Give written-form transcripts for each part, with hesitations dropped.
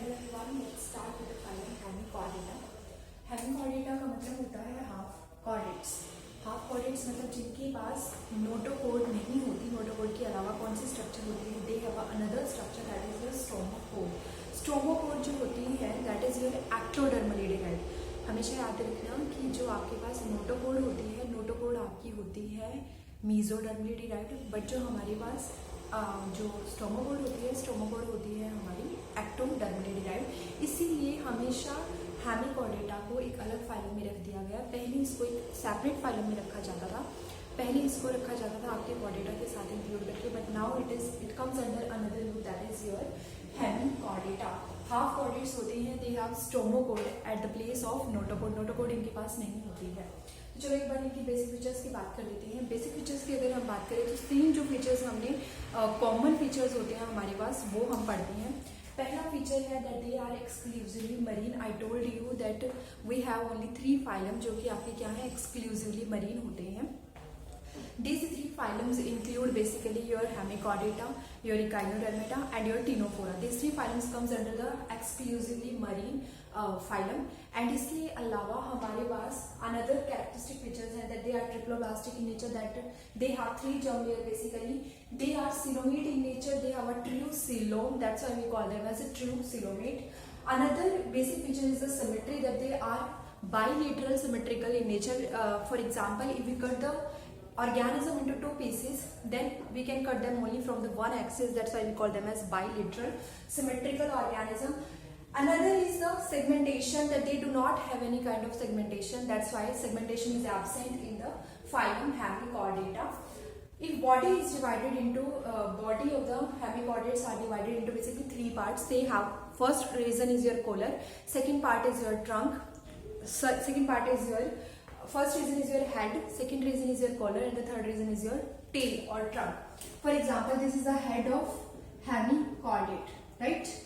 Hello everyone, let's start with the phylum Hemichordata. Hemichordata का मतलब होता है हाफ कॉर्डेट्स। हाफ कॉर्डेट्स मतलब जिनके पास नोटोकोड नहीं होती, नोटोकोड के अलावा कौन सी स्ट्रक्चर होती है, they have another structure that is your stomochord. Stomochord जो होती है that is your ectodermally divide. हमेशा याद रखना कि जो आपके पास नोटोकोड होती है, नोटोकोड आपकी होती है मीजोडर्मली डिवाइड, बट जो हमारे पास जो स्टोमोकोड होती है हमारी एक्टोडर्मली डिराइव्ड। इसीलिए हमेशा हेमिकॉर्डेटा को एक अलग फाइलम में रख दिया गया। पहले इसको एक सेपरेट फाइलम में रखा जाता था, आपके कॉर्डेटा के साथ इंक्लूड करके, but now it comes under another group that is your Hemichordata. Half chordates होते हैं, they have stomochord at the place of notochord. Notochord इनके पास नहीं होती है। तो चलो एक बार इनकी बेसिक फीचर्स की बात कर लेते हैं। बेसिक फीचर्स की अगर हम बात करें तो तीन जो फीचर्स हमने कॉमन फीचर्स होते हैं हमारे पास, वो हम पढ़ते हैं। पहला फीचर है that they are exclusively marine. I told you that we have only 3 phylum जो कि आपके क्या है, एक्सक्लूसिवली मरीन होते हैं। These 3 phylums include basically your Hemichordata, your Echinodermata and your Ctenophora. These 3 phylums comes under the exclusively marine phylum. And इसके अलावा हमारे पास another characteristic features है that they are triploblastic in nature, that they have 3 germ layer basically. They are coelomate in nature. They have a true coelom. That's why we call them as a true coelomate. Another basic feature is the symmetry, that they are bilateral symmetrical in nature. For example, if we cut the organism into 2 pieces, then we can cut them only from the one axis. That's why we call them as bilateral symmetrical organism. Another is the segmentation, that they do not have any kind of segmentation. That's why segmentation is absent in the phylum Hemichordata. If body is divided into body of the hemichordates are divided into basically 3 parts. They have, first region is your collar, second part is your trunk, first region is your head, second region is your collar, and the third region is your tail or trunk. For example, this is the head of hemichordate, right?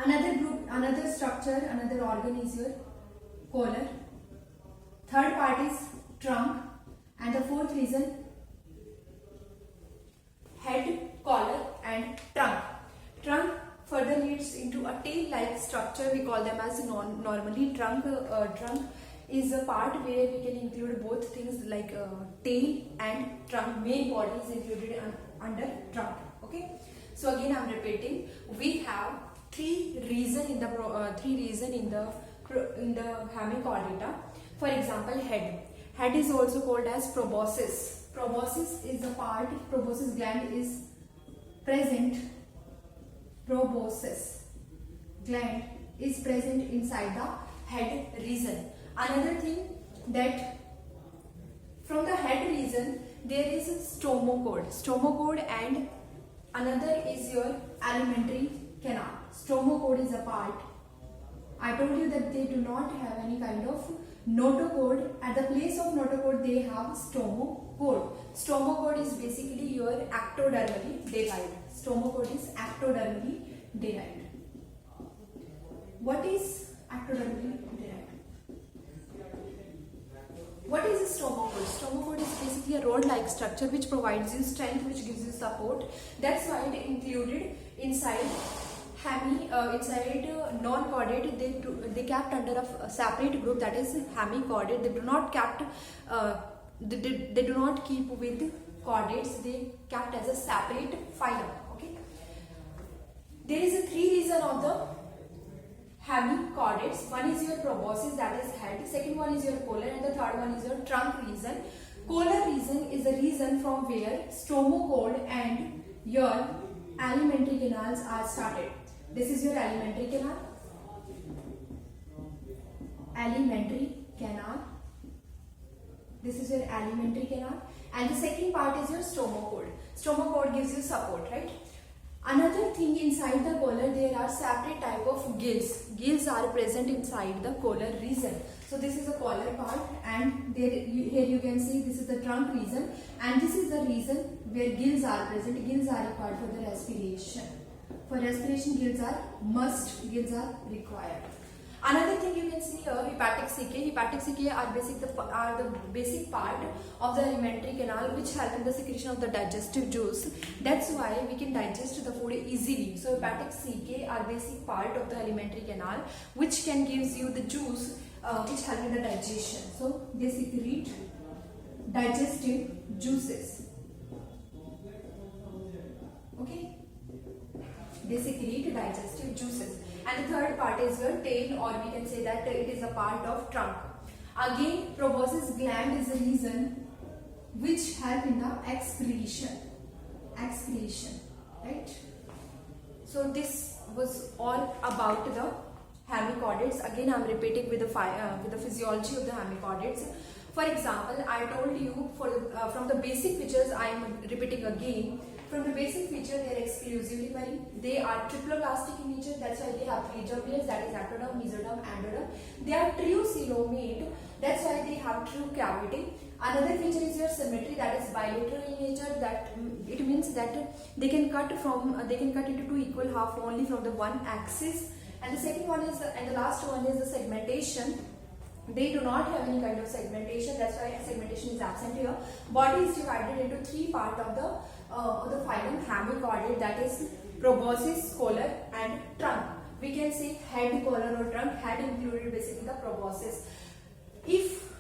Another group, another structure, another organ is your collar. Third part is trunk, and the fourth region head, collar, and trunk. Trunk further leads into a tail-like structure. We call them as normally trunk. Trunk is a part where we can include both things like tail and trunk. Main body is included under trunk. Okay. So again, I'm repeating. We have 3 regions in the Hemichordata. For example, head. Head is also called as proboscis. Proboscis is the part. Proboscis gland is present. Proboscis gland is present inside the head region. Another thing, that from the head region there is a stomachode, and another is your alimentary canal. Stomachode is a part. I told you that they do not have any kind of notocode. At the place of notocode they have stomachode. Stomachode is basically your ectodermally derived. Stomachode is ectodermally derived. What is ectodermally derived? What is a stomachode? Stomachode is basically a rod-like structure which provides you strength, which gives you support. That's why they included inside non-chordate. They kept under a separate group, that is hemichordate. They do not they do not keep with chordates. They kept as a separate phylum. Okay. There is a 3 region of the hemichordates. One is your proboscis, that is head. Second one is your collar, and the third one is your trunk region. Collar region is the region from where stomachode and your alimentary canals are started. This is your alimentary canal. This is your alimentary canal, and the second part is your stomachode. Stomachode gives you support, right? Another thing, inside the collar there are separate type of gills. Gills are present inside the collar region. So this is the collar part, and here you can see this is the trunk region, and this is the region where gills are present. Gills are required for the respiration. For respiration, gills are required. Another thing you can see here, hepatic caecae. Hepatic caecae are the basic part of the alimentary canal which help in the secretion of the digestive juice. That's why we can digest the food easily. So hepatic caecae are basic part of the alimentary canal which can gives you the juice which help in the digestion. So they secrete digestive juices. Okay, they secrete digestive juices. And the third part is your tail, or we can say that it is a part of trunk. Again, proboscis gland is the reason which help in the excretion, right? So this was all about the hemichordates. Again, I am repeating with the physiology of the hemichordates. For example, I told you from the basic features, I am repeating again. From the basic feature, they are exclusively marine. They are triploblastic in nature. That's why they have three job layers, that is ectoderm, mesoderm, endoderm. They are true coelomate. That's why they have true cavity. Another feature is your symmetry, that is bilateral in nature. That it means that they can cut into two equal half only from the one axis. And the second one is and the last one is the segmentation. They do not have any kind of segmentation. That's why segmentation is absent here. Body is divided into three parts of the phylum hemichordate, that is proboscis, collar and trunk. We can say head, collar or trunk. Head included basically the proboscis. If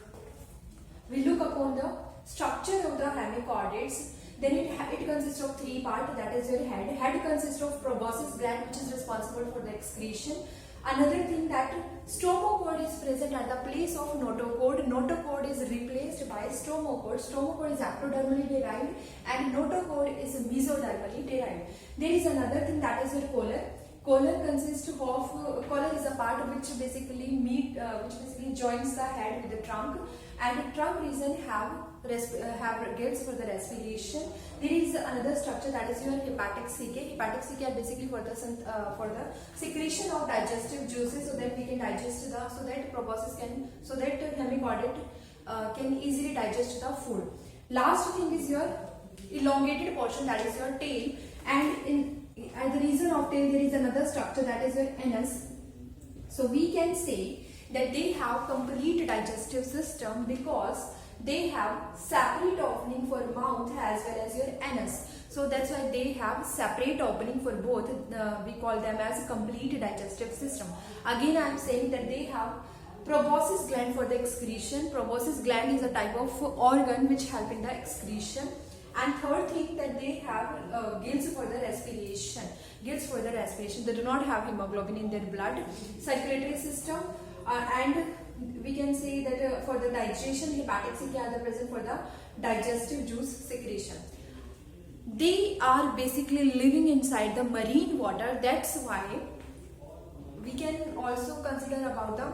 we look upon the structure of the hemichordates, then it consists of three parts, that is your head. Head consists of proboscis gland which is responsible for the excretion. Another thing that stomachord is present at the place of notochord. Notochord is replaced by stomachord. Stomachord is ectodermally derived and notochord is mesodermally derived. There is another thing, that is your collar. Collar consists of collar is a part which basically joins the head with the trunk, and the trunk region have gills for the respiration. There is another structure, that is your hepatic caecae. Hepatic caecae are basically for the secretion of digestive juices, so that we can digest so that hemichordate can easily digest the food. Last thing is your elongated portion, that is your tail, and at the region of tail there is another structure, that is your anus. So we can say that they have complete digestive system because they have separate opening for mouth as well as your anus. So that's why they have separate opening for both. We call them as complete digestive system. Again, I am saying that they have proboscis gland for the excretion. Proboscis gland is a type of organ which help in the excretion. And third thing, that they have gills for the respiration. Gills for the respiration. They do not have hemoglobin in their blood. Circulatory system, and we can say that for the digestion, hepatic caecae are present for the digestive juice secretion. They are basically living inside the marine water. That's why we can also consider about the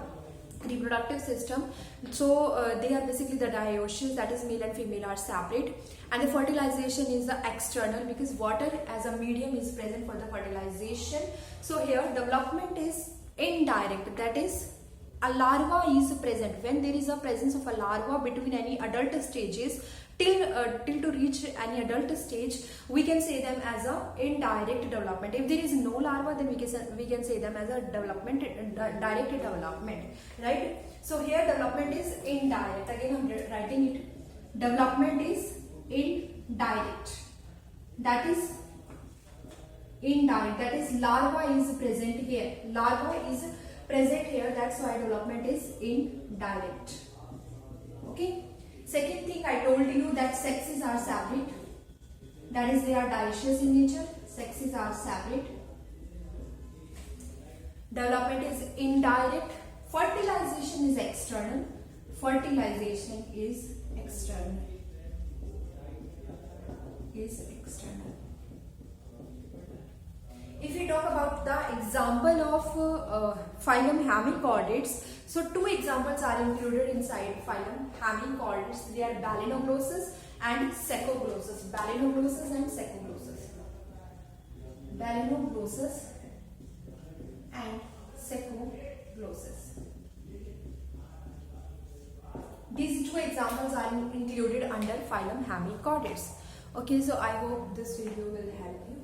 reproductive system. So they are basically the dioecious, that is male and female are separate, and the fertilization is the external because water as a medium is present for the fertilization. So here development is indirect, that is a larva is present. When there is a presence of a larva between any adult stages till to reach any adult stage, we can say them as a indirect development. If there is no larva, then we can say them as a development, direct development, right? So here development is indirect. Again, I'm writing it. Development is indirect. That is indirect. That is larva is present here. Larva is present here. That's why development is indirect. Okay. Second thing, I told you that sexes are separate. That is, they are dioecious in nature. Sexes are separate. Development is indirect. Fertilization is external. Fertilization is external. If we talk about the example of phylum Hemichordates, so two examples are included inside phylum Hemichordates. They are Balanoglossus and Saccoglossus. Balanoglossus and Saccoglossus. Balanoglossus and Saccoglossus. These two examples are included under phylum Hemichordates. Okay, so I hope this video will help you.